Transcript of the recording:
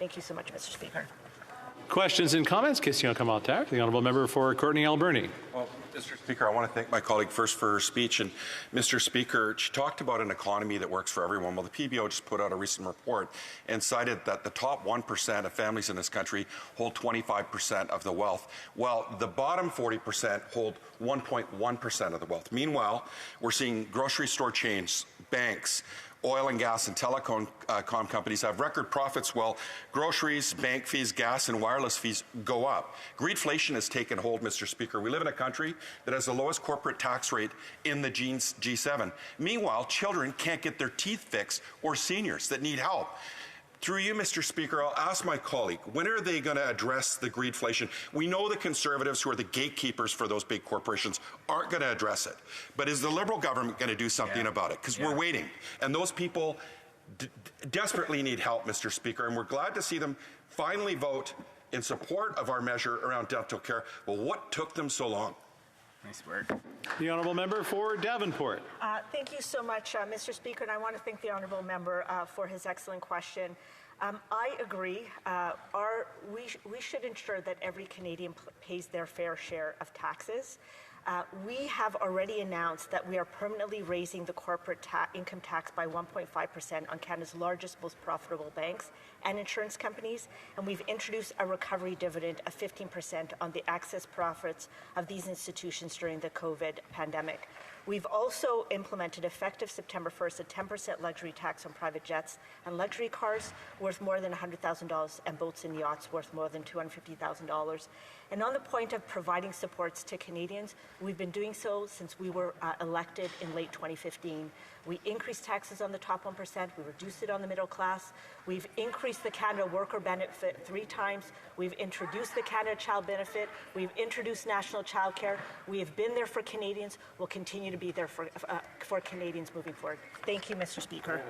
Thank you so much, Mr. Speaker. Questions and comments? Question commentaire. The honourable member for Courtenay-Alberni. Well, Mr. Speaker, I want to thank my colleague first for her speech. And Mr. Speaker, she talked about an economy that works for everyone. Well, the PBO just put out a recent report and cited that the top 1% of families in this country hold 25% of the wealth, while the bottom 40% hold 1.1% of the wealth. Meanwhile, we're seeing grocery store chains, banks, oil and gas and telecom companies have record profits while groceries, bank fees, gas and wireless fees go up. Greedflation has taken hold, Mr. Speaker. We live in a country that has the lowest corporate tax rate in the G7. Meanwhile, children can't get their teeth fixed or seniors that need help. Through you, Mr. Speaker, I'll ask my colleague, when are they going to address the greedflation? We know the Conservatives, who are the gatekeepers for those big corporations, aren't going to address it. But is the Liberal government going to do something about it? Because we're waiting. And those people desperately need help, Mr. Speaker, and we're glad to see them finally vote in support of our measure around dental care. Well, what took them so long? Nice work. The honourable member for Davenport. Thank you so much, Mr. Speaker, and I want to thank the honourable member for his excellent question. I agree. We should ensure that every Canadian pays their fair share of taxes. We have already announced that we are permanently raising the corporate income tax by 1.5% on Canada's largest, most profitable banks and insurance companies, and we've introduced a recovery dividend of 15% on the excess profits of these institutions during the COVID pandemic. We've also implemented, effective September 1st, a 10% luxury tax on private jets and luxury cars worth more than $100,000 and boats and yachts worth more than $250,000. And on the point of providing supports to Canadians, we've been doing so since we were elected in late 2015. We increased taxes on the top 1%, we reduced it on the middle class, we've increased the Canada Worker Benefit 3 times, we've introduced the Canada Child Benefit, we've introduced national child care, we have been there for Canadians, we'll continue to be there for Canadians moving forward. Thank you, Mr. Speaker.